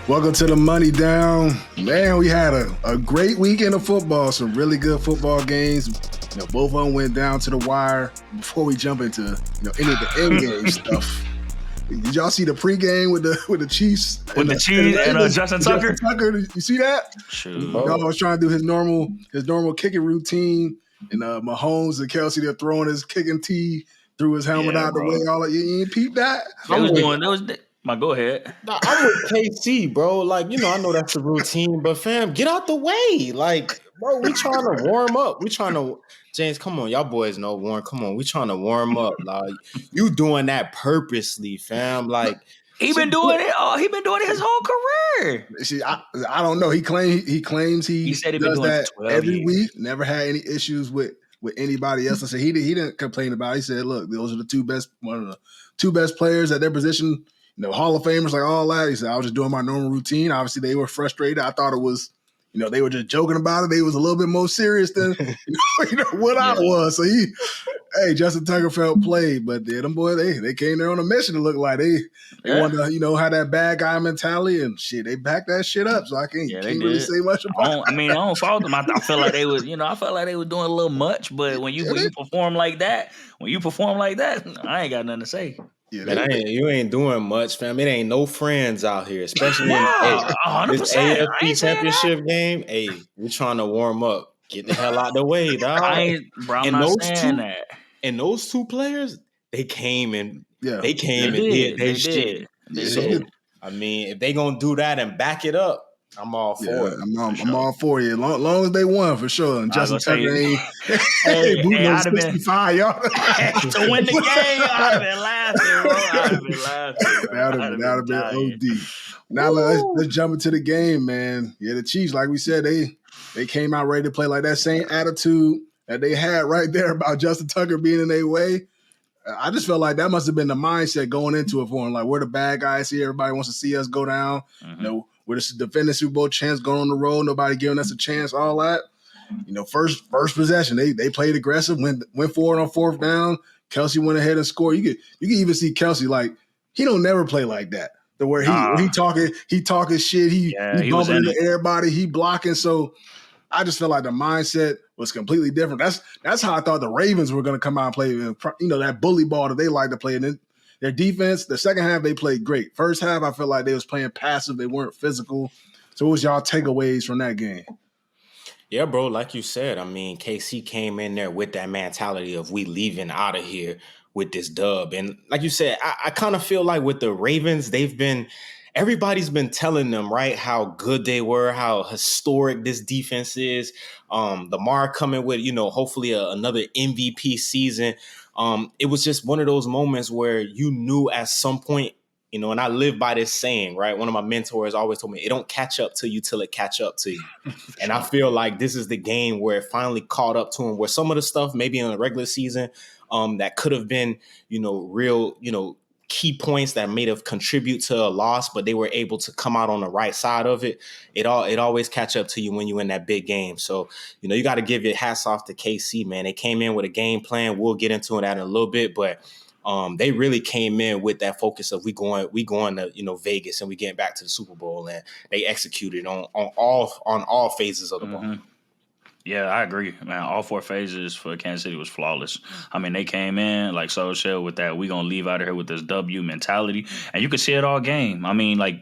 Welcome to the Money Down. Man, we had a great weekend of football, some really good football games. Both of them went down to the wire. Before we jump into any of the end game stuff, did y'all see the pregame with the Chiefs? With the Chiefs and Justin Tucker? Did you see that? Sure. I was trying to do his normal kicking routine, and Mahomes and Kelsey, they're throwing his kicking tee through his helmet out the way. All you ain't peep that? Go ahead. Nah, I'm with KC, bro. Like, I know that's the routine, but fam, get out the way. Like, bro, we trying to warm up. James, come on, y'all boys know Warren. Come on, we trying to warm up. Like, you doing that purposely, fam. Like, he been doing it. He been doing it his whole career. See, I don't know. He claims he said he does been doing that it every week. Never had any issues with anybody else. I said he didn't complain about it. He said, look, those are one of the two best players at their position. Hall of Famers, like all that. He said, I was just doing my normal routine. Obviously, they were frustrated. I thought it was, they were just joking about it. They was a little bit more serious than, what I was. So Justin Tucker felt played, but them boys, they came there on a mission to look like they wanted to, have that bad guy mentality and shit. They backed that shit up. So I can't really say much about it. I don't fault them. I felt like they was, I felt like they were doing a little much, but when you perform like that, I ain't got nothing to say. Yeah, man, you ain't doing much, fam. It ain't no friends out here, especially in this AFC Championship game. Hey, we trying to warm up. Get the hell out the way, dog. I'm not saying that. And those two players, they came and they did their shit. They did. I mean, if they gonna do that and back it up, I'm all for it. I'm all for you. Long as they won, for sure. And Justin Tucker ain't booting on 65, y'all. To win the game, I'd have been laughing, bro. I'd have been laughing. That would have been OD. Now let's jump into the game, man. Yeah, the Chiefs, like we said, they came out ready to play, like that same attitude that they had right there about Justin Tucker being in their way. I just felt like that must have been the mindset going into it for him. Like, we're the bad guys here. Everybody wants to see us go down. Mm-hmm. We're the defending Super Bowl champs going on the road. Nobody giving us a chance, all that. First possession, they played aggressive, went forward on fourth down. Kelsey went ahead and scored. You can even see Kelsey, like, he don't never play like that. The where he talking shit, he bumping into everybody, he blocking. So I just felt like the mindset was completely different. That's how I thought the Ravens were going to come out and play. That bully ball that they like to play. And then their defense, the second half, they played great. First half, I felt like they was playing passive. They weren't physical. So what was y'all takeaways from that game? Yeah, bro, like you said, I mean, KC came in there with that mentality of we leaving out of here with this dub. And like you said, I kind of feel like with the Ravens, everybody's been telling them, right, how good they were, how historic this defense is. Lamar coming with, hopefully another MVP season. It was just one of those moments where you knew at some point, and I live by this saying, right? One of my mentors always told me, it don't catch up to you till it catch up to you. And I feel like this is the game where it finally caught up to him, where some of the stuff maybe in the regular season that could have been, real, key points that may have contribute to a loss, but they were able to come out on the right side of it. It always catch up to you when you in that big game. So, you got to give your hats off to KC, man. They came in with a game plan. We'll get into that in a little bit, but they really came in with that focus of we going to Vegas and we getting back to the Super Bowl, and they executed on all phases of the ball. Yeah, I agree, man. All four phases for Kansas City was flawless. I mean, they came in, like Sol said, with that we going to leave out of here with this W mentality. And you could see it all game. I mean, like,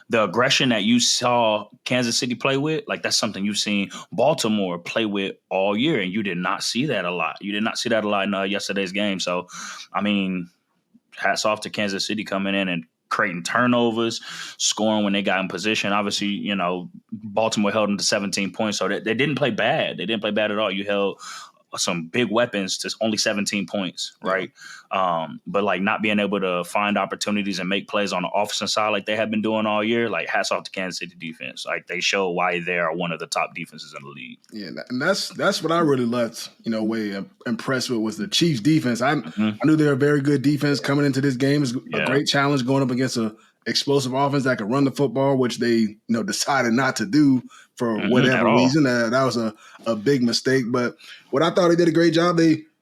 the aggression that you saw Kansas City play with, like, that's something you've seen Baltimore play with all year, and you did not see that a lot. You did not see that a lot in yesterday's game. So, I mean, hats off to Kansas City coming in and creating turnovers, scoring when they got in position. Obviously, Baltimore held them to 17 points, so they didn't play bad. They didn't play bad at all. You held some big weapons to only 17 points, right? But like not being able to find opportunities and make plays on the offensive side like they have been doing all year, like hats off to Kansas City defense. Like they show why they are one of the top defenses in the league. Yeah, and that's what I really left, way impressed with was the Chiefs defense. I knew they were a very good defense coming into this game. It's a great challenge going up against a explosive offense that could run the football, which they decided not to do for whatever reason. That was a big mistake. But what I thought they did a great job.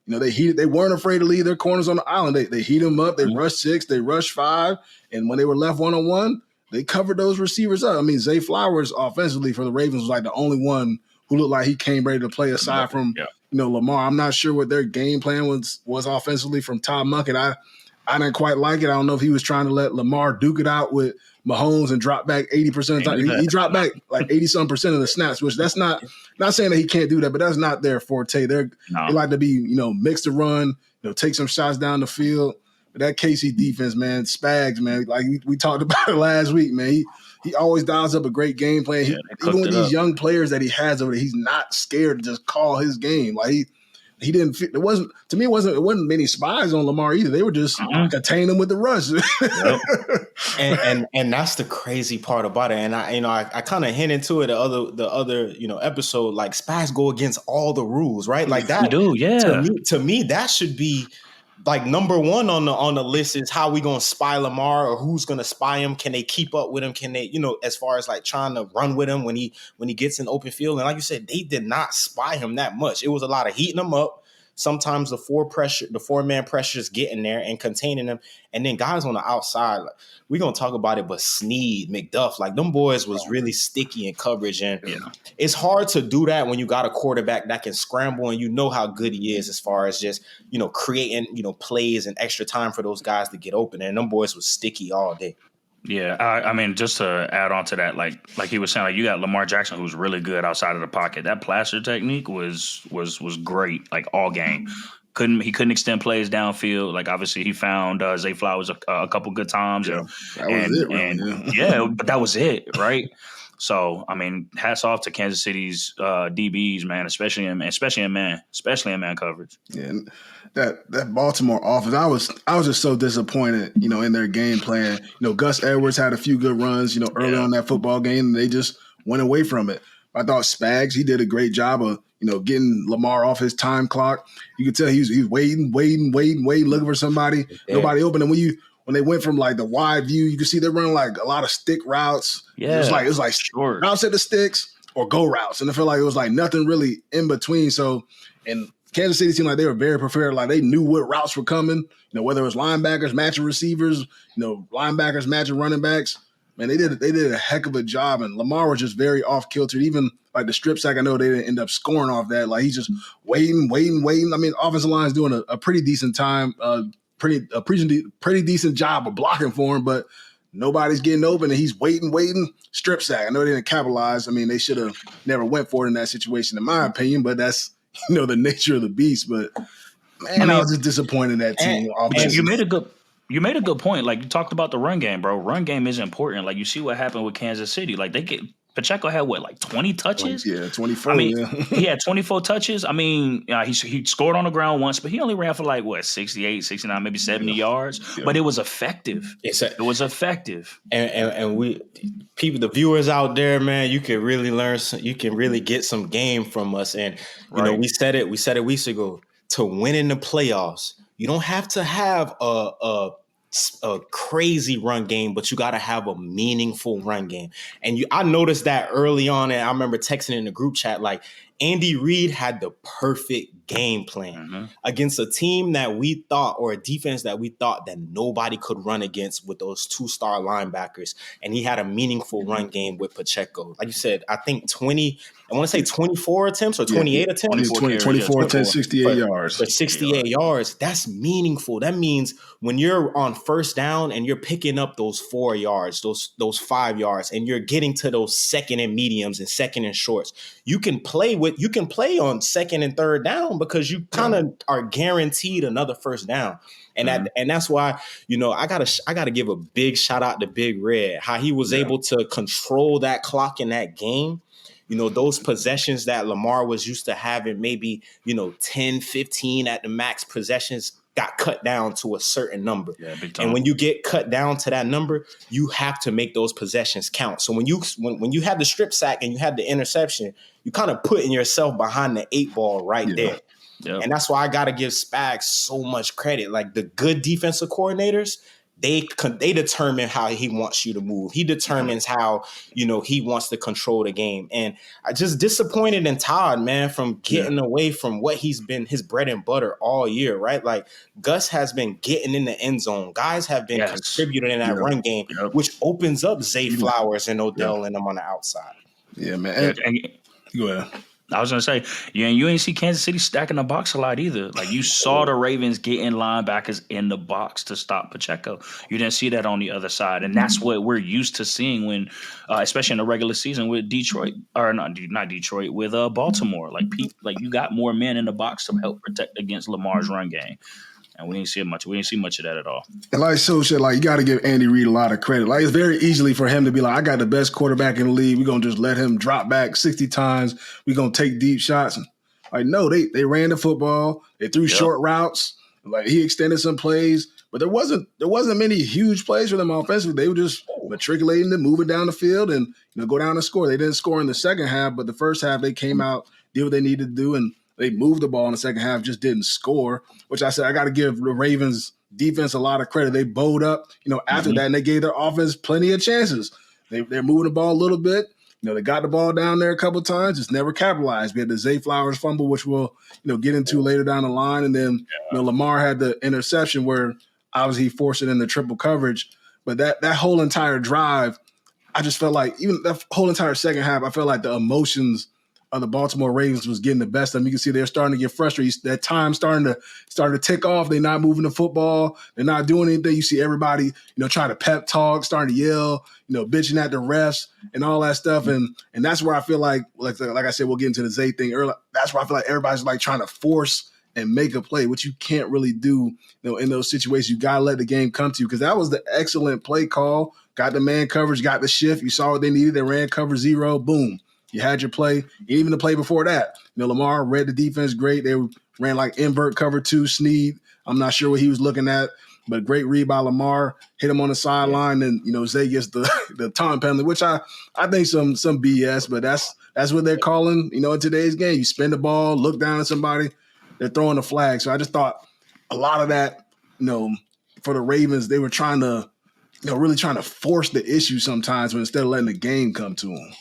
They weren't afraid to leave their corners on the island. They heat them up. They rushed 6, they rushed 5, and when they were left 1-on-1, they covered those receivers up. I mean, Zay Flowers offensively for the Ravens was like the only one who looked like he came ready to play aside from Lamar. I'm not sure what their game plan was offensively from Todd Munkett. I didn't quite like it. I don't know if he was trying to let Lamar duke it out with Mahomes and drop back 80% of the time. He dropped back like 80-some% of the snaps, which that's not saying that he can't do that, but that's not their forte. They like to be, mix the run, take some shots down the field. But that KC defense, man, Spags, man, like we talked about it last week, man. He always dials up a great game plan. Even with these young players that he has over there, he's not scared to just call his game. Like he didn't fit. It wasn't many spies on Lamar either. They were just containing him with the rush. and that's the crazy part about it. And I kind of hinted to it the other episode. Like spies go against all the rules, right? Like that. We do, yeah. To me, that should be like number one on the list is how we gonna spy Lamar or who's gonna spy him. Can they keep up with him? Can they, as far as like trying to run with him when he gets in open field? And like you said, they did not spy him that much. It was a lot of heating him up. Sometimes the four-man pressure is getting there and containing them. And then guys on the outside, like, we're going to talk about it, but Snead, McDuff, like them boys was really sticky in coverage. And it's hard to do that when you got a quarterback that can scramble and you know how good he is as far as just, creating, plays and extra time for those guys to get open. And them boys was sticky all day. Yeah, I mean, just to add on to that, like he was saying, like you got Lamar Jackson, who's really good outside of the pocket. That plaster technique was great, like all game. He couldn't extend plays downfield. Like obviously, he found Zay Flowers a couple good times. Yeah, but that was it, right? So I mean, hats off to Kansas City's DBs, man, especially in man coverage. Yeah. That Baltimore offense, I was just so disappointed, in their game plan. Gus Edwards had a few good runs, early on that football game, and they just went away from it. I thought Spags, he did a great job of, getting Lamar off his time clock. You could tell he was waiting, looking for somebody. Yeah. Nobody open. And when they went from like the wide view, you could see they're running like a lot of stick routes. Yeah, it was like short routes at the sticks or go routes, and I feel like it was like nothing really in between. So, and Kansas City seemed like they were very prepared. Like they knew what routes were coming. Whether it was linebackers matching receivers, linebackers matching running backs. Man, they did a heck of a job. And Lamar was just very off kilter. Even like the strip sack, I know they didn't end up scoring off that. Like he's just waiting. I mean, offensive line's doing a pretty decent time, pretty decent job of blocking for him, but nobody's getting open, and he's waiting. Strip sack. I know they didn't capitalize. I mean, they should have never went for it in that situation, in my opinion. But that's the nature of the beast. But man, I was just disappointed in that team. You made a good point. Like you talked about the run game, bro. Run game is important. Like you see what happened with Kansas City. Like Pacheco had 20 touches? 24. I mean, he had 24 touches. I mean, he scored on the ground once, but he only ran for 68, 69, maybe 70 yards. Yeah. But it was effective. It was effective. And the viewers out there, man, you can really learn. You can really get some game from us. And we said it weeks ago. To win in the playoffs, you don't have to have a crazy run game, but you got to have a meaningful run game. And I noticed that early on, and I remember texting in the group chat, like Andy Reid had the perfect game plan against a team that we thought, or a defense that we thought that nobody could run against with those 2-star linebackers. And he had a meaningful run game with Pacheco. Like you said, I think 24 attempts or 28 attempts. 24 attempts, 68 yards. But 68 yards, that's meaningful. That means when you're on first down and you're picking up those 4 yards, those 5 yards, and you're getting to those second and mediums and second and shorts, you can play on second and third down because you kind of are guaranteed another first down. And that's why, I gotta give a big shout out to Big Red, how he was able to control that clock in that game. Those possessions that Lamar was used to having, maybe, 10, 15 at the max possessions, got cut down to a certain number. Yeah, big time. And when you get cut down to that number, you have to make those possessions count. So when you have the strip sack and you have the interception, you kind of putting yourself behind the 8 ball right there. Yep. And that's why I got to give Spags so much credit. Like the good defensive coordinators, they determine how he wants you to move. He determines how, he wants to control the game. And I just disappointed in Todd, man, from getting away from what he's been his bread and butter all year, right? Like Gus has been getting in the end zone. Guys have been contributing in that run game, which opens up Zay Flowers and Odell and them on the outside. Yeah, man. Go ahead. I was gonna say, you ain't see Kansas City stacking the box a lot either. Like you saw the Ravens getting linebackers in the box to stop Pacheco. You didn't see that on the other side, and that's what we're used to seeing when, especially in the regular season with Detroit, or not Detroit, with Baltimore. Like you got more men in the box to help protect against Lamar's run game. And we didn't see much. We didn't see much of that at all. And like you got to give Andy Reid a lot of credit. Like it's very easily for him to be like, I got the best quarterback in the league. We're gonna just let him drop back 60 times. We're gonna take deep shots. And like no, they ran the football. They threw short routes. Like he extended some plays, but there wasn't many huge plays for them offensively. They were just matriculating and moving down the field and go down and score. They didn't score in the second half, but the first half they came out, did what they needed to do, and they moved the ball in the second half, just didn't score, which I said I got to give the Ravens defense a lot of credit. They bowed up, after that, and they gave their offense plenty of chances. They're moving the ball a little bit. They got the ball down there a couple of times, just never capitalized. We had the Zay Flowers fumble, which we'll, get into later down the line. And then, Lamar had the interception where obviously he forced it into triple coverage. But that whole entire drive, I just felt like even that whole entire second half, I felt like the emotions of the Baltimore Ravens was getting the best of them. You can see they're starting to get frustrated. That time starting to tick off. They're not moving the football. They're not doing anything. You see everybody, trying to pep talk, starting to yell, bitching at the refs and all that stuff. And that's where I feel like I said, we'll get into the Zay thing earlier. That's where I feel like everybody's like trying to force and make a play, which you can't really do, in those situations. You got to let the game come to you because that was the excellent play call. Got the man coverage, got the shift. You saw what they needed. They ran cover 0, boom. You had your play. Even the play before that, Lamar read the defense great. They ran like invert cover 2, Snead. I'm not sure what he was looking at, but great read by Lamar. Hit him on the sideline, and Zay gets the time penalty, which I think some BS, but that's what they're calling. In today's game, you spin the ball, look down at somebody, they're throwing the flag. So I just thought a lot of that, for the Ravens, they were trying to, really trying to force the issue sometimes, but instead of letting the game come to them.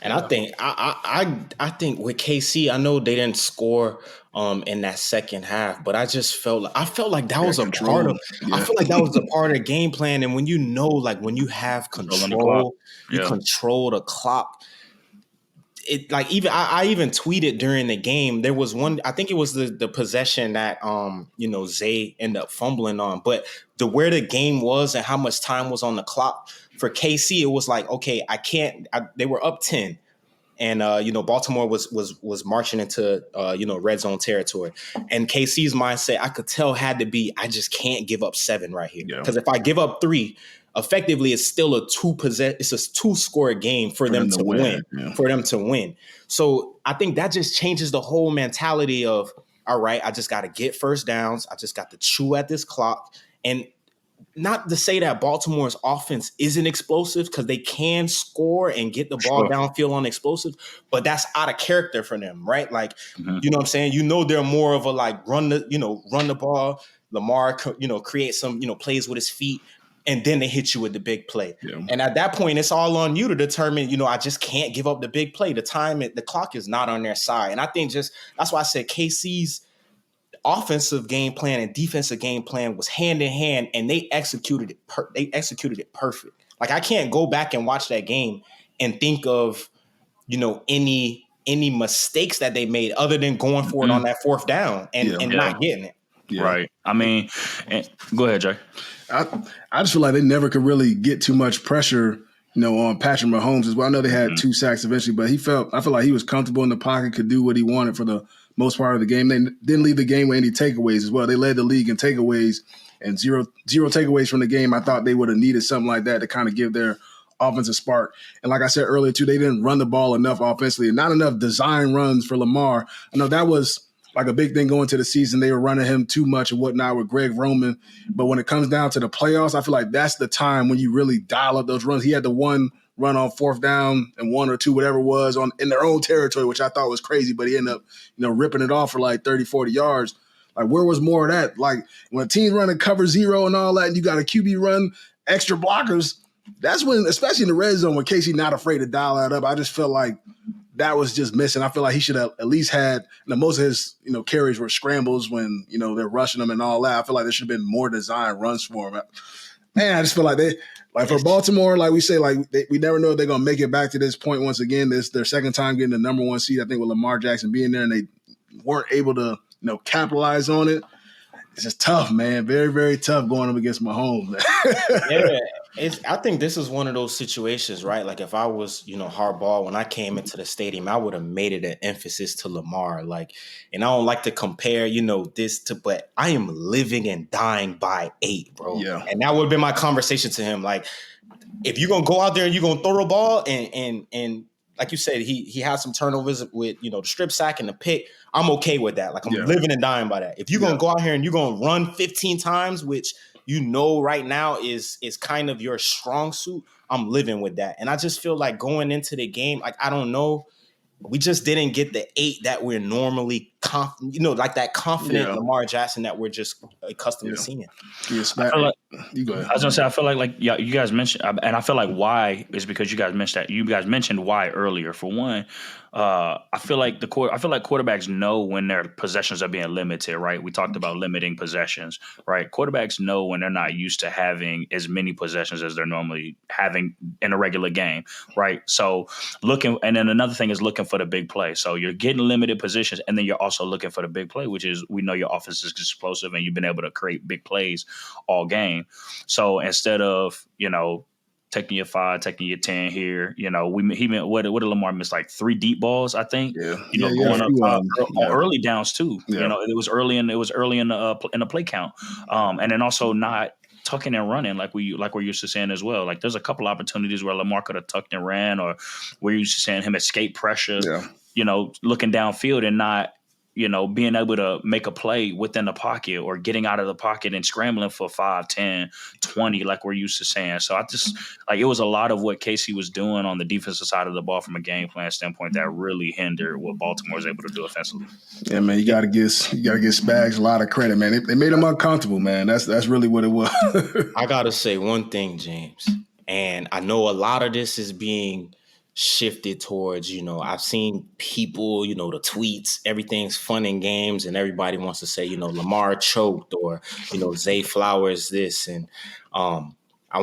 And I think I think with KC, I know they didn't score in that second half, but I just felt like that was a part of. Yeah. I feel like that was a part of the game plan. And when when you have control, you control the clock. It like I even tweeted during the game. There was one. I think it was the possession that Zay ended up fumbling on, but where the game was and how much time was on the clock. For KC, it was like, okay, they were up 10. And, Baltimore was marching into, red zone territory. And KC's mindset, I could tell, had to be, I just can't give up 7 right here. Because if I give up 3, effectively, it's still it's a 2-score game for them to win. For them to win. So I think that just changes the whole mentality of, all right, I just got to get first downs. I just got to chew at this clock. And not to say that Baltimore's offense isn't explosive because they can score and get the ball downfield on explosive, but that's out of character for them, right? Like, you know what I'm saying? They're more of a like run the ball. Lamar, create some, plays with his feet, and then they hit you with the big play. Yeah. And at that point, it's all on you to determine, I just can't give up the big play. The clock is not on their side. And I think that's why I said KC's offensive game plan and defensive game plan was hand in hand, and they executed it perfect. Like I can't go back and watch that game and think of, any mistakes that they made other than going for it on that 4th down and not getting it. Yeah. Right. I mean, go ahead, Jay. I just feel like they never could really get too much pressure, on Patrick Mahomes as well. I know they had 2 sacks eventually, but I feel like he was comfortable in the pocket, could do what he wanted for the most part of the game. They didn't leave the game with any takeaways as well. They led the league in takeaways and zero takeaways from the game. I thought they would have needed something like that to kind of give their offensive spark. And like I said earlier too, they didn't run the ball enough offensively and not enough design runs for Lamar. I know that was like a big thing going to the season. They were running him too much and whatnot with Greg Roman. But when it comes down to the playoffs, I feel like that's the time when you really dial up those runs. He had the one run on 4th down and 1 or 2, whatever it was, in their own territory, which I thought was crazy, but he ended up, ripping it off for like 30, 40 yards. Like, where was more of that? Like, when a team's running cover zero and all that, and you got a QB run, extra blockers, that's when, especially in the red zone, when Casey not afraid to dial that up, I just felt like that was just missing. I feel like he should have at least had, most of his, carries were scrambles when, they're rushing them and all that. I feel like there should have been more design runs for him. Man, I just feel like for Baltimore, like we say, we never know if they're going to make it back to this point once again. This their second time getting the number one seed, I think, with Lamar Jackson being there, and they weren't able to, capitalize on it. It's just tough, man. Very, very tough going up against Mahomes. I think this is one of those situations, right? Like, if I was, Harbaugh, when I came into the stadium, I would have made it an emphasis to Lamar. Like, and I don't like to compare, this to, but I am living and dying by 8, bro. Yeah. And that would have been my conversation to him. Like, if you're gonna go out there and you're gonna throw the ball, and like you said, he has some turnovers with, the strip sack and the pick. I'm okay with that. Like, I'm living and dying by that. If you're gonna go out here and you're gonna run 15 times, which right now is kind of your strong suit, I'm living with that. And I just feel like going into the game, like, I don't know, we just didn't get the 8 that we're normally like that confident Lamar Jackson that we're just accustomed to seeing. Yes, I feel like, you go ahead. I was gonna say, I feel like you guys mentioned, and I feel like why is because you guys mentioned why earlier. For one, I feel like quarterbacks know when their possessions are being limited, right? We talked about limiting possessions, right? Quarterbacks know when they're not used to having as many possessions as they're normally having in a regular game, right? So and then another thing is looking for the big play. So you're getting limited positions, and then you're also looking for the big play, which is, we know your offense is explosive and you've been able to create big plays all game. So instead of, taking your 5, taking your 10 here, what did Lamar miss? Like 3 deep balls, I think. Going up top, early downs too. Yeah. It was early in the play count, and then also not tucking and running like we're used to saying as well. Like, there's a couple opportunities where Lamar could have tucked and ran, or we're used to saying him escape pressure. Yeah. Looking downfield and not, being able to make a play within the pocket, or getting out of the pocket and scrambling for 5, 10, 20, like we're used to saying. So I just, it was a lot of what Casey was doing on the defensive side of the ball from a game plan standpoint that really hindered what Baltimore was able to do offensively. Yeah, man, you gotta give Spags a lot of credit, man. They made him uncomfortable, man. That's really what it was. I gotta say one thing, James, and I know a lot of this is being shifted towards, I've seen people, the tweets, everything's fun and games, and everybody wants to say, Lamar choked, or, Zay Flowers this. And I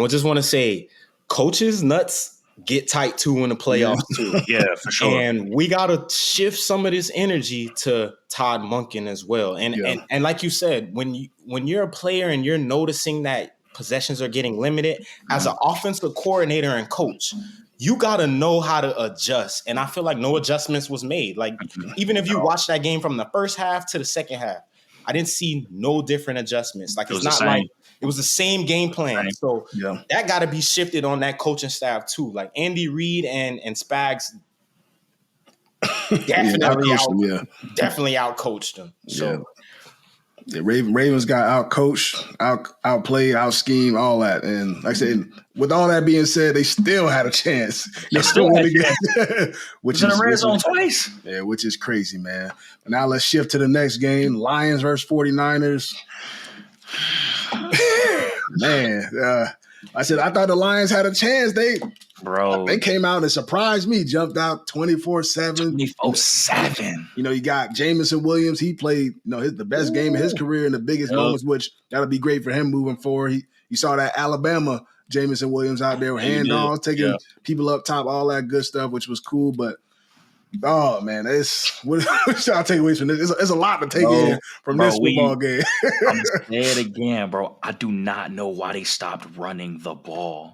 just want to say, coaches' nuts get tight too in the playoffs too. Yeah, for sure. And we got to shift some of this energy to Todd Monken as well. And like you said, when you're a player and you're noticing that possessions are getting limited, as an offensive coordinator and coach, you got to know how to adjust. And I feel like no adjustments was made. Like, even if you watch that game from the first half to the second half, I didn't see no different adjustments. Like, it's not like it was the same game plan. So that got to be shifted on that coaching staff too. Like, Andy Reid and Spags definitely outcoached them. So the Ravens got outcoached, outplayed, outschemed, all that. And like I said, with all that being said, they still had a chance. They still had a chance. Which in is the red zone twice. Yeah, which is crazy, man. But now let's shift to the next game. Lions versus 49ers. Man, I said I thought the Lions had a chance. They came out and surprised me, jumped out 24-7. 24-7. You got Jameson Williams. He played, the best game of his career in the biggest moments, which that'll be great for him moving forward. You saw that Alabama Jameson Williams out there with handoffs, taking people up top, all that good stuff, which was cool. But oh man, what should I take away from this? It's a lot to take in from this football game. I'm gonna say it again, bro. I do not know why they stopped running the ball.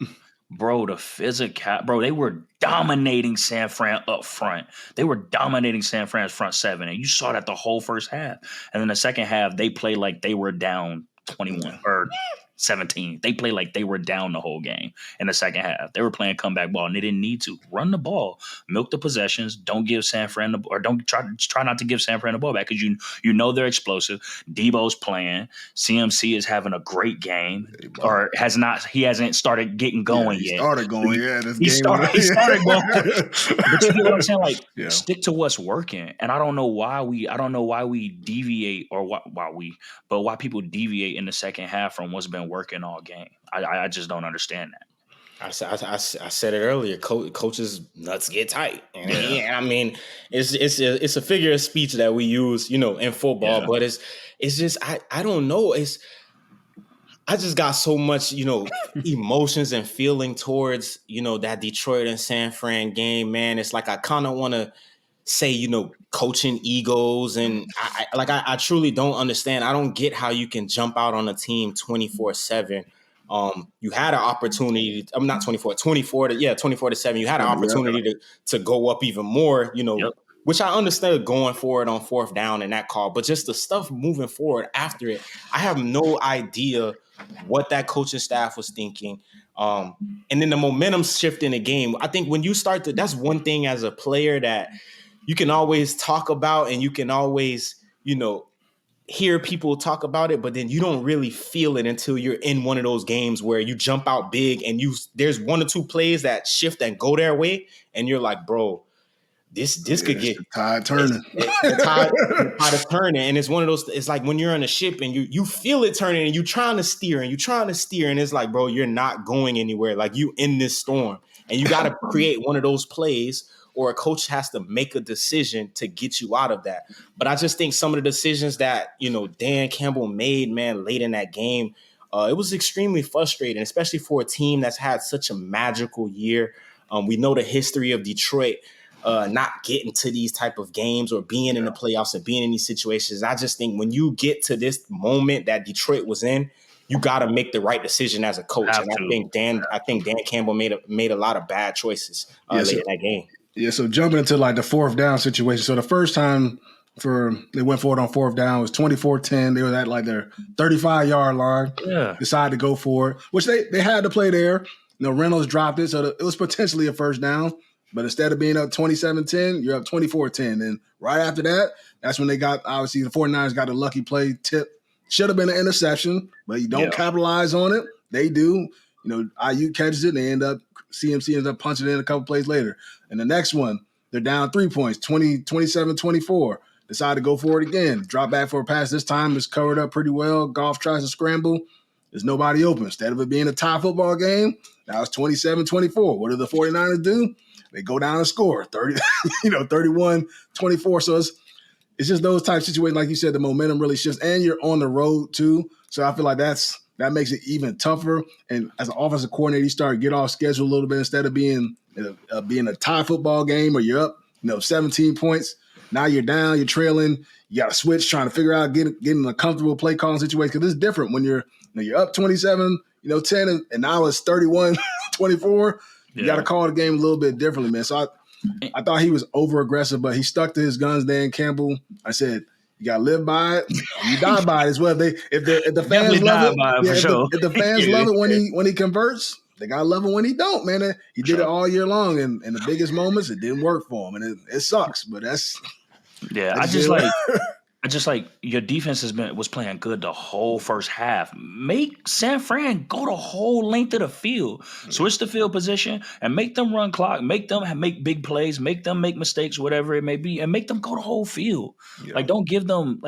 Bro, the physical, bro, they were dominating San Fran up front. They were dominating San Fran's front seven, and you saw that the whole first half. And then the second half, they played like they were down 21 or 17. They played like they were down the whole game in the second half. They were playing comeback ball, and they didn't need to. Run the ball, milk the possessions. Don't give San Fran don't try not to give San Fran the ball back because you know they're explosive. Debo's playing. CMC is having a great game, or he hasn't started getting going yet. Started going, He started going. But you know what I'm saying? Like, stick to what's working. And I don't know why we deviate, or why people deviate in the second half from what's been working all game. I just don't understand that. I said it earlier. Coaches' nuts get tight, and I mean, it's a figure of speech that we use, in football. But it's just I don't know. I just got so much, emotions and feeling towards, that Detroit and San Fran game, man. It's like I kind of want to say, coaching egos, and I truly don't understand. I don't get how you can jump out on a team 24/7. You had an opportunity. I'm not 24-7. You had an opportunity to go up even more, which I understood going forward on fourth down in that call, but just the stuff moving forward after it, I have no idea what that coaching staff was thinking. And then the momentum shift in the game. I think when you start that's one thing as a player that you can always talk about, and you can always, hear people talk about it, but then you don't really feel it until you're in one of those games where you jump out big and there's one or two plays that shift and go their way, and you're like, bro, this could get the tide turning. The tide is turning, and it's one of those. It's like when you're on a ship and you feel it turning, and you're trying to steer, and it's like, bro, you're not going anywhere. Like, you in this storm, and you got to create one of those plays, or a coach has to make a decision to get you out of that. But I just think some of the decisions that, Dan Campbell made, man, late in that game, it was extremely frustrating, especially for a team that's had such a magical year. We know the history of Detroit not getting to these type of games or being in the playoffs and being in these situations. I just think when you get to this moment that Detroit was in, you got to make the right decision as a coach. Absolutely. And I think Dan Campbell made a lot of bad choices late in that game. Yeah, so jumping into like the fourth down situation. So the first time they went for it on fourth down was 24-10. They were at like their 35-yard line. Yeah. Decided to go for it, which they had to play there. Reynolds dropped it, so it was potentially a first down. But instead of being up 27-10, you're up 24-10. And right after that, that's when obviously the 49ers got a lucky play tip. Should have been an interception, but you don't capitalize on it. They do. IU catches it, and CMC ends up punching it in a couple plays later. And the next one, they're down 3 points, 27-24. Decide to go for it again. Drop back for a pass. This time it's covered up pretty well. Goff tries to scramble. There's nobody open. Instead of it being a tie football game, now it's 27-24. What do the 49ers do? They go down and score 31-24. So it's just those type of situations. Like you said, the momentum really shifts, and you're on the road too. So I feel like that makes it even tougher. And as an offensive coordinator, you start to get off schedule a little bit instead of being a tie football game where you're up, 17 points. Now you're down, you're trailing. You got to switch, trying to figure out getting a comfortable play calling situation, because it's different when you're up 27, 10, and now it's 31-24. You got to call the game a little bit differently, man. So I thought he was over aggressive, but he stuck to his guns. Dan Campbell, I said, you gotta live by it. You die by it as well. If the fans love it, if the fans love it when he converts, they gotta love it when he don't. Man, he did it all year long, and in the biggest moments, it didn't work for him, and it sucks. But that's I just like your defense was playing good the whole first half. Make San Fran go the whole length of the field, switch the field position, and make them run clock, make them make big plays, make them make mistakes, whatever it may be, and make them go the whole field. Yeah. Like don't give them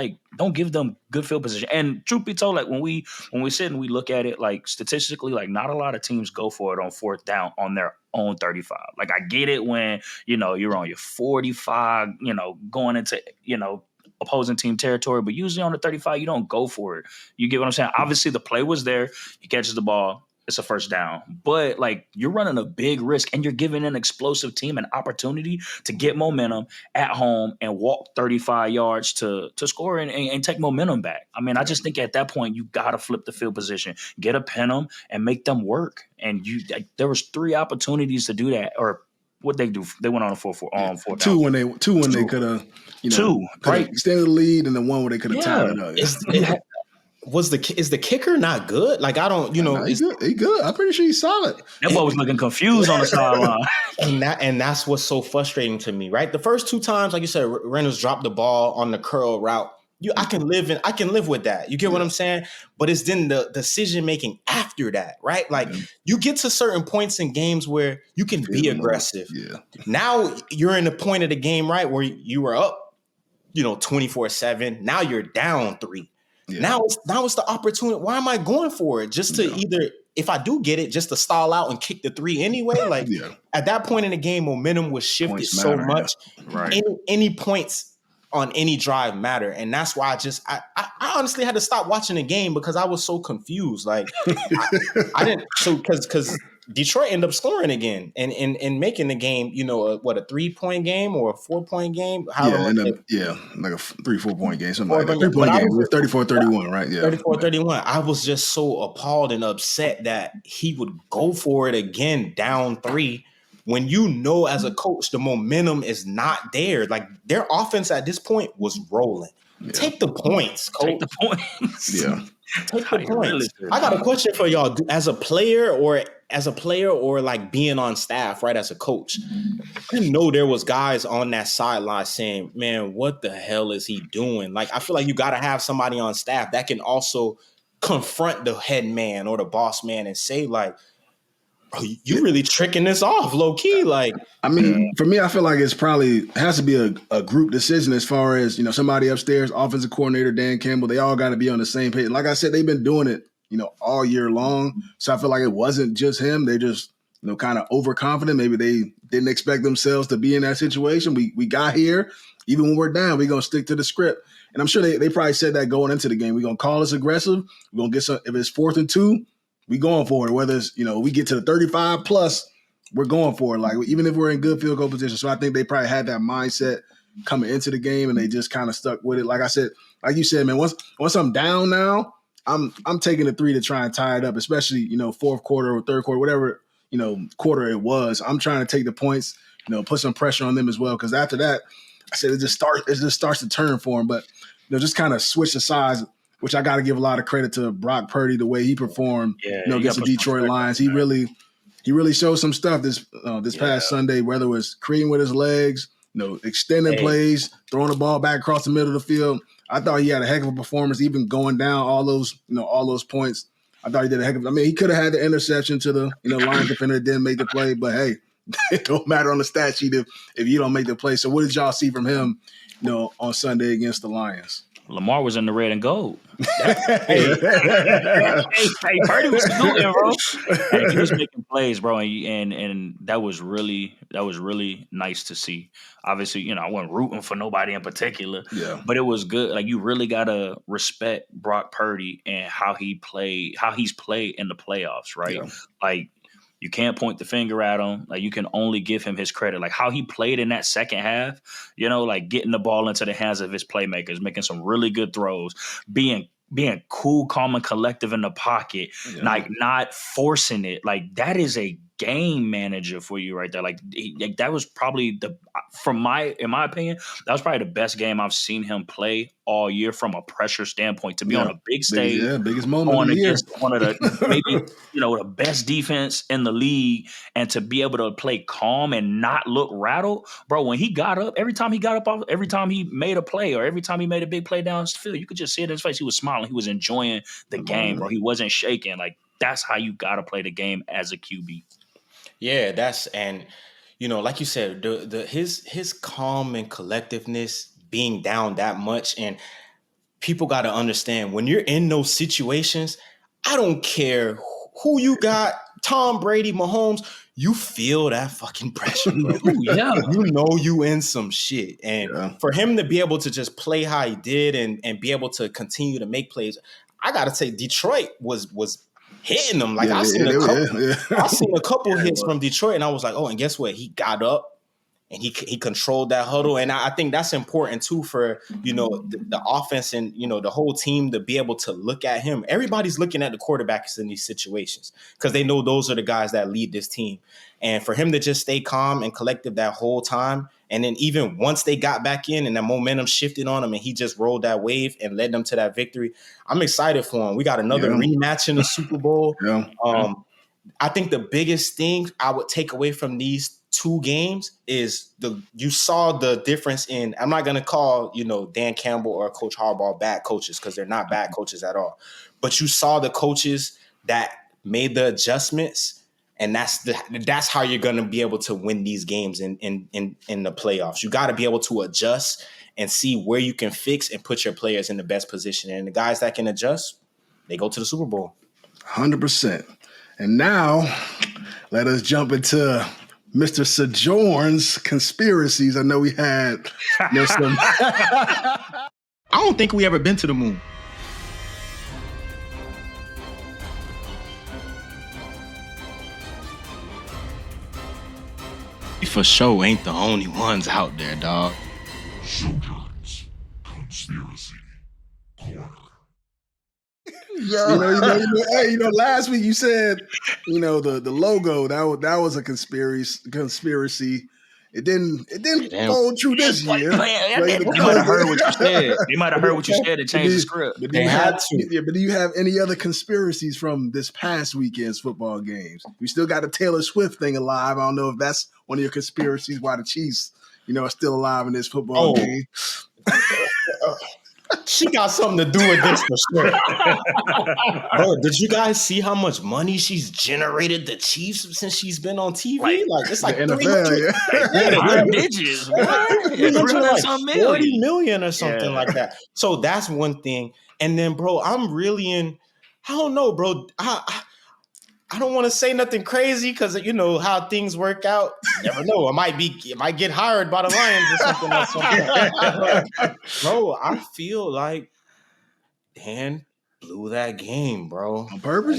good field position. And truth be told, like when we sit and we look at it, like statistically, like not a lot of teams go for it on fourth down on their own 35. Like I get it when you're on your 45, going into opposing team territory, but usually on the 35, you don't go for it. You get what I'm saying? Obviously, the play was there. He catches the ball. It's a first down. But, like, you're running a big risk, and you're giving an explosive team an opportunity to get momentum at home and walk 35 yards to score and take momentum back. I mean, I just think at that point, you got to flip the field position, get a pin them, and make them work. And there was 3 opportunities to do that, or what they do? They went on a 4-4 two when they could have, right? extended the lead, and then one where they could have tied it up. is the kicker not good? Like, I don't, Nah, he good. He good. I'm pretty sure he's solid. That boy was looking confused on the sideline. and that's what's so frustrating to me, right? The first 2 times, like you said, Reynolds dropped the ball on the curl route. I can live with that. You get what I'm saying? But it's then the decision making after that, right? Like you get to certain points in games where you can be aggressive. Yeah. Now you're in the point of the game, right, where you were up, 24-7. Now you're down 3. Yeah. Now it's the opportunity. Why am I going for it? Just to either, if I do get it, just to stall out and kick the 3 anyway. Like at that point in the game, momentum was shifted so much. Right. Any points on any drive matter. And that's why I honestly had to stop watching the game because I was so confused. Like I didn't, because Detroit ended up scoring again and making the game, a 3-point game or a 4-point game. Like a 3-4 point game, something like that. 3-point game. It was 34-31, right? Yeah. 34-31. I was just so appalled and upset that he would go for it again down 3 when as a coach, the momentum is not there. Like their offense at this point was rolling. Yeah. Take the points, coach. Take the points. Yeah. Take the points. I got a question for y'all. As a player or like being on staff, right, as a coach, I know there was guys on that sideline saying, man, what the hell is he doing? Like, I feel like you got to have somebody on staff that can also confront the head man or the boss man and say, like, you really tricking this off low key. Like, I mean, for me, I feel like it has to be a group decision as far as, somebody upstairs, offensive coordinator, Dan Campbell, they all got to be on the same page. Like I said, they've been doing it, all year long. So I feel like it wasn't just him. They just, kind of overconfident. Maybe they didn't expect themselves to be in that situation. We got here. Even when we're down, we're going to stick to the script. And I'm sure they probably said that going into the game. We're going to call this aggressive. We're going to get some, if it's 4th and 2, we going for it. Whether it's, we get to the 35 plus, we're going for it. Like, even if we're in good field goal position. So I think they probably had that mindset coming into the game and they just kind of stuck with it. Like I said, like you said, man, once I'm down now, I'm taking the 3 to try and tie it up, especially, 4th quarter or 3rd quarter, whatever, quarter it was. I'm trying to take the points, put some pressure on them as well. Cause after that, I said, it just starts to turn for them, but just kind of switch the sides, which I got to give a lot of credit to Brock Purdy, the way he performed, against the Detroit Lions. He really showed some stuff this past Sunday, whether it was creating with his legs, extending plays, throwing the ball back across the middle of the field. I thought he had a heck of a performance, even going down all those points. I thought he did a heck of. I mean, he could have had the interception to the Lions defender that didn't make the play, but hey, it don't matter on the stat sheet if you don't make the play. So what did y'all see from him, on Sunday against the Lions? Lamar was in the red and gold. Hey, Purdy was shooting, bro. Hey, he was making plays, bro, and that was really nice to see. Obviously, I wasn't rooting for nobody in particular, but it was good. Like, you really gotta respect Brock Purdy and how he's played in the playoffs, right? Yeah. Like, you can't point the finger at him. Like, you can only give him his credit. Like, how he played in that second half, like getting the ball into the hands of his playmakers, making some really good throws, being cool, calm, and collective in the pocket, like not forcing it. Like, that is a game manager for you right there. Like that was probably in my opinion, that was probably the best game I've seen him play all year from a pressure standpoint. To be on a big stage, biggest moment of the year, against one of the maybe the best defense in the league, and to be able to play calm and not look rattled, bro. When he got up, every time he made a play or every time he made a big play down the field, you could just see it in his face. He was smiling. He was enjoying the game, bro. He wasn't shaking. Like, that's how you got to play the game as a QB. Yeah, like you said, his calm and collectiveness, being down that much, and people got to understand, when you're in those situations, I don't care who you got, Tom Brady, Mahomes, you feel that fucking pressure, bro. Yeah. You in some shit. And for him to be able to just play how he did and be able to continue to make plays, I got to say Detroit was hitting them. Like, I seen a couple hits from Detroit, and I was like, oh, and guess what? He got up and he controlled that huddle. And I think that's important too for, the offense and, the whole team to be able to look at him. Everybody's looking at the quarterbacks in these situations because they know those are the guys that lead this team. And for him to just stay calm and collective that whole time And then even once they got back in and the momentum shifted on him and he just rolled that wave and led them to that victory, I'm excited for him. We got another rematch in the Super Bowl. I think the biggest thing I would take away from these 2 games is you saw the difference in, I'm not going to call, Dan Campbell or Coach Harbaugh bad coaches because they're not bad coaches at all. But you saw the coaches that made the adjustments, and that's how you're going to be able to win these games in the playoffs. You got to be able to adjust and see where you can fix and put your players in the best position. And the guys that can adjust, they go to the Super Bowl. 100%. And now, let us jump into Mr. Sojourn's conspiracies. I know we had some. I don't think we ever been to the moon. For sure ain't the only ones out there, dog. Sojourn's Conspiracy Corner. Last week you said, the logo that was a conspiracy. It didn't hold true this year. They might have heard what you said. They might have heard what you said and changed the script. But do you have any other conspiracies from this past weekend's football games? We still got the Taylor Swift thing alive. I don't know if that's one of your conspiracies why the Chiefs, are still alive in this football game. She got something to do with this for sure. Bro, did you guys see how much money she's generated the Chiefs since she's been on TV? It's like the NFL, digits. 40 million or something like that. So that's one thing. And then, bro, I'm really I don't know, bro. I don't want to say nothing crazy because how things work out. You never know. I might get hired by the Lions or something. Bro, I feel like Dan blew that game, bro. On purpose?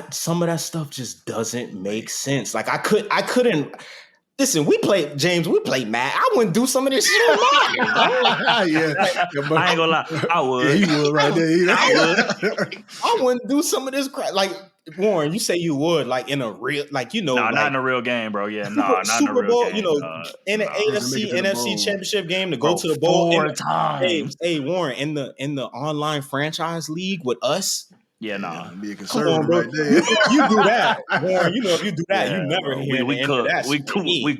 Some of that stuff just doesn't make sense. Like I couldn't. Listen, we played Madden. I wouldn't do some of this shit on Madden. I ain't gonna lie. I would. Yeah, he would right there. I wouldn't do some of this crap. Like, Warren, you say you would, like in a real, like, not in a real game, bro. Yeah, not Super in a real Bowl, game. In an NFC championship game to go to the bowl 4 times. Hey, Warren, in the online franchise league with us. Yeah, nah. Be a conservative right there. You do that, Warren. If you do that, you never hear we the end cook. of that. We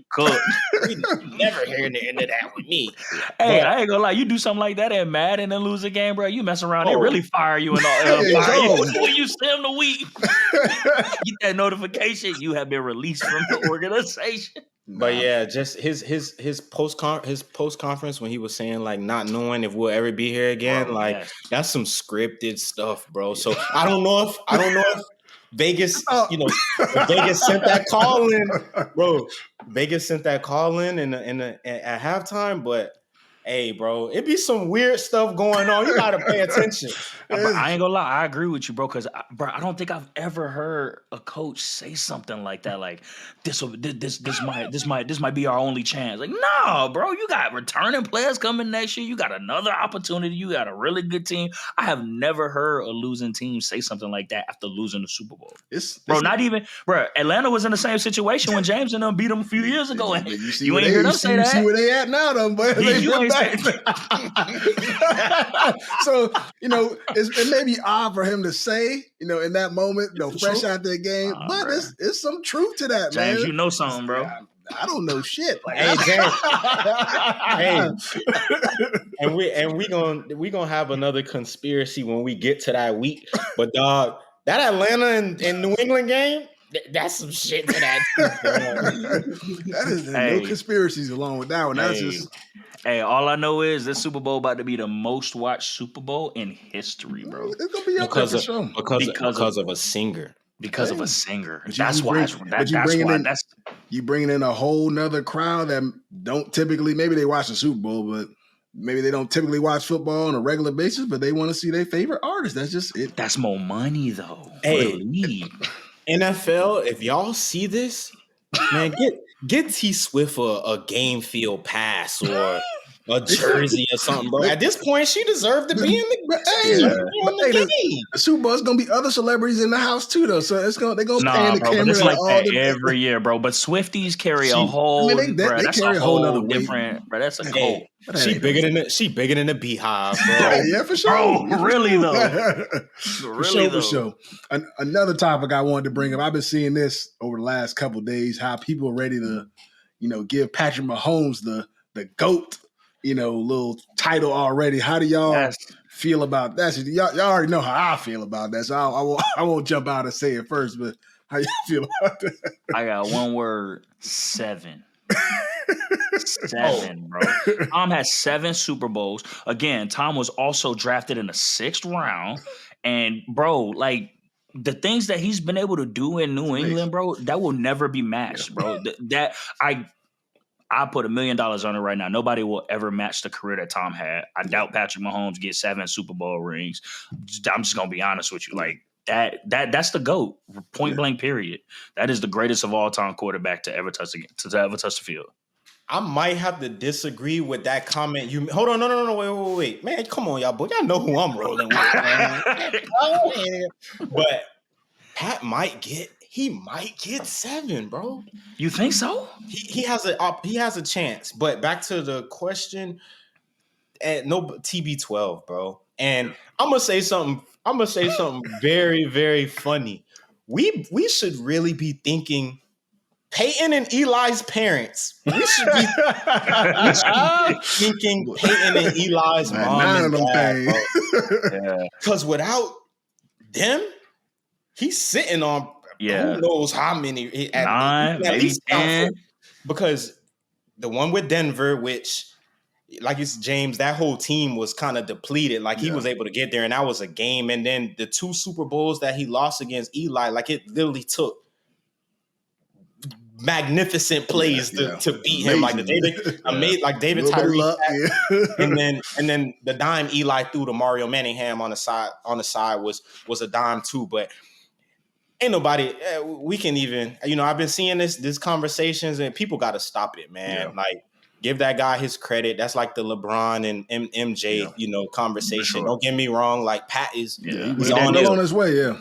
cook. You never hear the end of that with me. Hey, I ain't gonna lie. You do something like that at Madden and lose a game, bro. You mess around, they really fire you and all. When you stem the week, get that notification. You have been released from the organization. But yeah, just his post conference when he was saying like not knowing if we'll ever be here again, that's some scripted stuff, bro. So I don't know if Vegas, Vegas sent that call in, bro. Vegas sent that call in at halftime, but hey, bro, it be some weird stuff going on. You gotta pay attention. I ain't gonna lie, I agree with you, bro. Because, I don't think I've ever heard a coach say something like that. Like this might be our only chance. Like, no, bro, you got returning players coming next year. You got another opportunity. You got a really good team. I have never heard a losing team say something like that after losing the Super Bowl. Atlanta was in the same situation when James and them beat them a few years ago. And you ain't hear them say that. You see where they at now, though, but You ain't say So, it may be odd for him to say, in that moment, fresh out their game, but it's some truth to that, James, man. you know something, bro. I don't know shit. Hey, James. and we gonna have another conspiracy when we get to that week. But dog, that Atlanta and New England game, that's some shit to that. That is no conspiracies along with that one. That's just. Hey, all I know is this Super Bowl about to be the most watched Super Bowl in history, bro. It's gonna be up there for sure. Because of a singer. Because of a singer. But you bringing in a whole nother crowd that don't typically, maybe they watch the Super Bowl, but maybe they don't typically watch football on a regular basis, but they want to see their favorite artist. That's just it. That's more money, though. Hey, NFL, if y'all see this, man, get T Swift a game field pass or a jersey or something, bro. At this point, she deserved to be in Hey, the game. the Super Bowl is gonna be other celebrities in the house too, though. So they're gonna pan the bro, camera. but it's like all that the, every year, bro. But Swifties carry a I whole, mean, they that's carry a whole nother weight. different, bro. That's a goal. Hey, she bigger than the Beehive, bro. Yeah, for sure. Bro, really though. For sure. Another topic I wanted to bring up. I've been seeing this over the last couple of days. How people are ready to, give Patrick Mahomes the GOAT, little title already. How do y'all feel about that? Y'all already know how I feel about that. So I won't jump out and say it first. But how you feel about that? I got one word: 7. 7, bro. Tom has 7 Super Bowls. Again, Tom was also drafted in the 6th round. And, bro, like, the things that he's been able to do in New England, bro, that will never be matched, bro. I put $1 million on it right now. Nobody will ever match the career that Tom had. I doubt Patrick Mahomes gets 7 Super Bowl rings. I'm just gonna be honest with you. Like, that's the GOAT. Point blank, period. That is the greatest of all time quarterback to ever touch the field. I might have to disagree with that comment. Hold on, no, wait, man, come on, y'all, boy, y'all know who I'm rolling with, man. But Pat might get 7, bro. You think so? He has a chance. But back to the question, no TB12, bro. And I'm gonna say something very, very funny. We should really be thinking. Peyton and Eli's parents. We should be thinking Peyton and Eli's mom and dad, bro. Because without them, he's sitting on who knows how many. 9, maybe 10. Because the one with Denver, which, like it's James, that whole team was kind of depleted. Like he was able to get there, and that was a game. And then the 2 Super Bowls that he lost against Eli, like it literally took magnificent plays to beat him. Like David Tyree, and then the dime Eli threw to Mario Manningham on the side was a dime too. But ain't nobody we can even, I've been seeing this conversations, and people got to stop it, man. Like, give that guy his credit. That's like the LeBron and MJ, conversation. Sure. Don't get me wrong. Like, Pat is he's on his way. Yeah,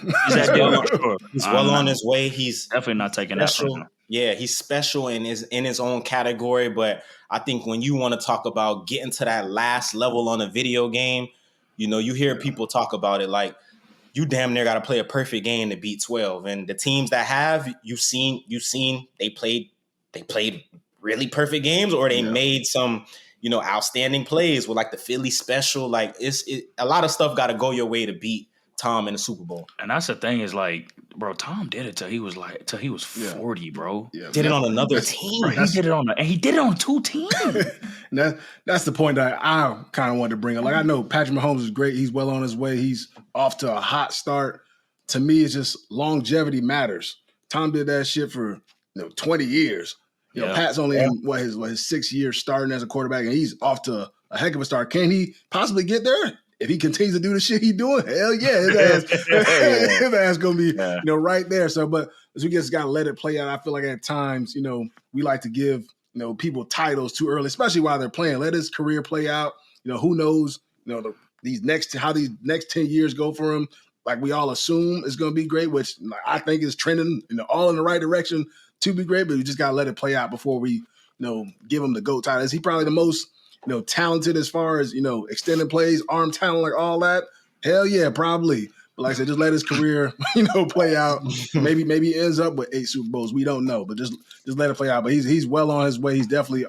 he's well on his way. He's definitely not taking that from him. Yeah, he's special in his own category. But I think when you want to talk about getting to that last level on a video game, you hear people talk about it like, you damn near got to play a perfect game to beat 12. And the teams that have, you've seen they played really perfect games, or they made some, outstanding plays with like the Philly special. Like a lot of stuff got to go your way to beat Tom in the Super Bowl. And that's the thing is, like, bro, Tom did it till he was 40, bro. Did it on another team. He did it on 2 teams. That's the point that I kind of wanted to bring up. Like, I know Patrick Mahomes is great. He's well on his way. He's off to a hot start. To me, it's just longevity matters. Tom did that shit for 20 years. Pat's only in his 6th year starting as a quarterback, and he's off to a heck of a start. Can he possibly get there? If he continues to do the shit he's doing, hell yeah, his ass gonna be right there. So, but as we just gotta let it play out. I feel like at times, we like to give people titles too early, especially while they're playing. Let his career play out. Who knows? How these next 10 years go for him. Like we all assume it's gonna be great, which I think is trending all in the right direction to be great. But we just gotta let it play out before we give him the GOAT title. Is he probably the most talented as far as, extended plays, arm talent, like all that? Hell yeah, probably. But like I said, just let his career, play out. Maybe he ends up with 8 Super Bowls. We don't know, but just let it play out. But he's well on his way. He's definitely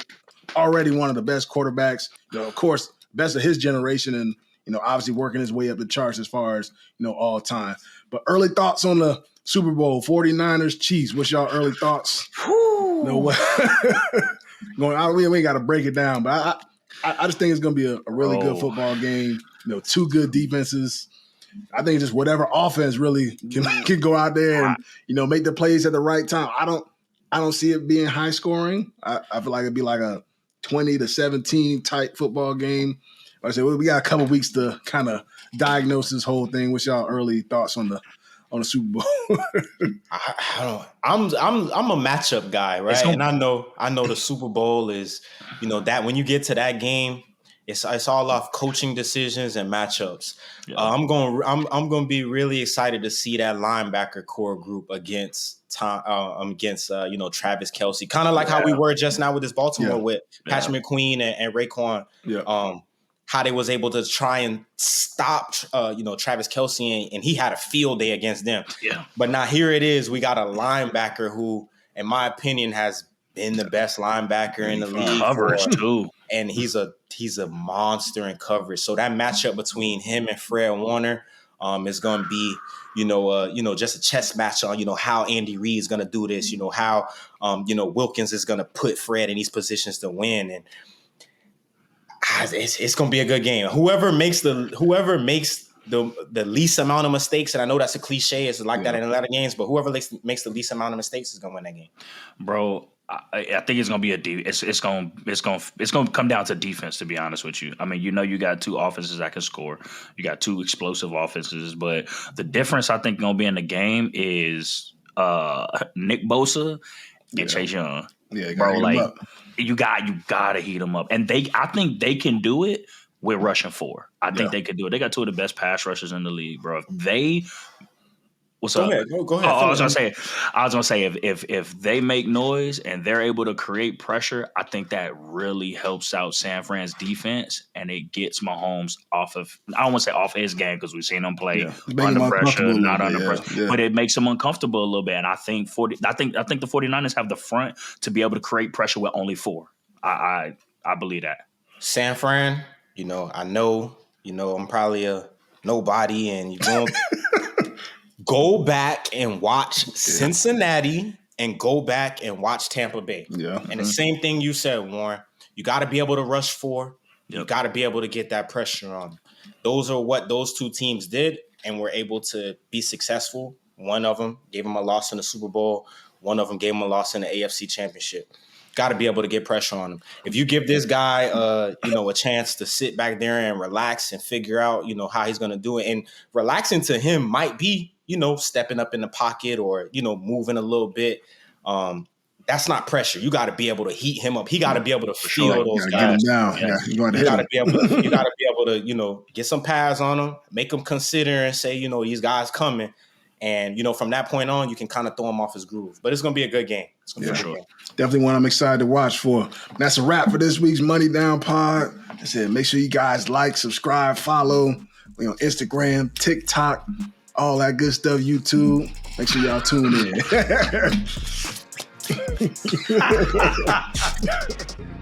already one of the best quarterbacks, of course, best of his generation, and, obviously working his way up the charts as far as, all time. But early thoughts on the Super Bowl, 49ers, Chiefs. What's y'all early thoughts? We ain't got to break it down, but I just think it's going to be a really good football game. 2 good defenses. I think just whatever offense really can go out there and make the plays at the right time. I don't see it being high scoring. I feel like it'd be like a 20-17 type football game. Like I said, we got a couple weeks to kind of diagnose this whole thing. What's y'all early thoughts on the on the Super Bowl. I don't. I'm a matchup guy, right? And I know the Super Bowl is, that when you get to that game, it's all off coaching decisions and matchups. Yeah. I'm going to be really excited to see that linebacker core group against Travis Kelce, kind of like how we were just now with this Baltimore with Patrick McQueen and Raekwon. Yeah. How they was able to try and stop, Travis Kelce, and he had a field day against them. Yeah. But now here it is. We got a linebacker who, in my opinion, has been the best linebacker in the league. Coverage too. And he's a monster in coverage. So that matchup between him and Fred Warner is going to be, just a chess match on, how Andy Reid is going to do this, how, Wilkins is going to put Fred in these positions to win. And it's going to be a good game. Whoever makes the least amount of mistakes, and I know that's a cliche, it's like that in a lot of games, but whoever makes the least amount of mistakes is going to win that game. Bro, I think it's gonna be it's gonna come down to defense, to be honest with you. I mean, you got two offenses that can score. You got two explosive offenses, but the difference I think gonna be in the game is Nick Bosa and Chase Young. Yeah, bro, like you gotta heat them up, and I think they can do it with rushing 4. I think they could do it. They got two of the best pass rushers in the league, bro. If they What's up? Go ahead. I was gonna say if they make noise and they're able to create pressure, I think that really helps out San Fran's defense, and it gets Mahomes off of, I don't want to say off his game, because we've seen him play under pressure, not under pressure, but it makes him uncomfortable a little bit. And I think the 49ers have the front to be able to create pressure with only 4. I believe that. San Fran, I know, I'm probably a nobody, and you're going go back and watch Cincinnati and go back and watch Tampa Bay. Yeah. And the same thing you said, Warren. You got to be able to rush 4. You got to be able to get that pressure on. Those are what those two teams did, and were able to be successful. One of them gave them a loss in the Super Bowl. One of them gave them a loss in the AFC Championship. Got to be able to get pressure on him. If you give this guy, a chance to sit back there and relax and figure out, how he's going to do it. And relaxing to him might be, stepping up in the pocket or, moving a little bit. That's not pressure. You got to be able to heat him up. He got to be able to feel those guys. Get him down. Yeah. You got to be able to, get some pads on him, make him consider and say, these guys coming. And, from that point on, you can kind of throw him off his groove. But it's going to be a good game. It's going to be a good game. Definitely one I'm excited to watch for. That's a wrap for this week's Money Down Pod. I said, make sure you guys like, subscribe, follow. We on Instagram, TikTok, all that good stuff, YouTube. Make sure y'all tune in.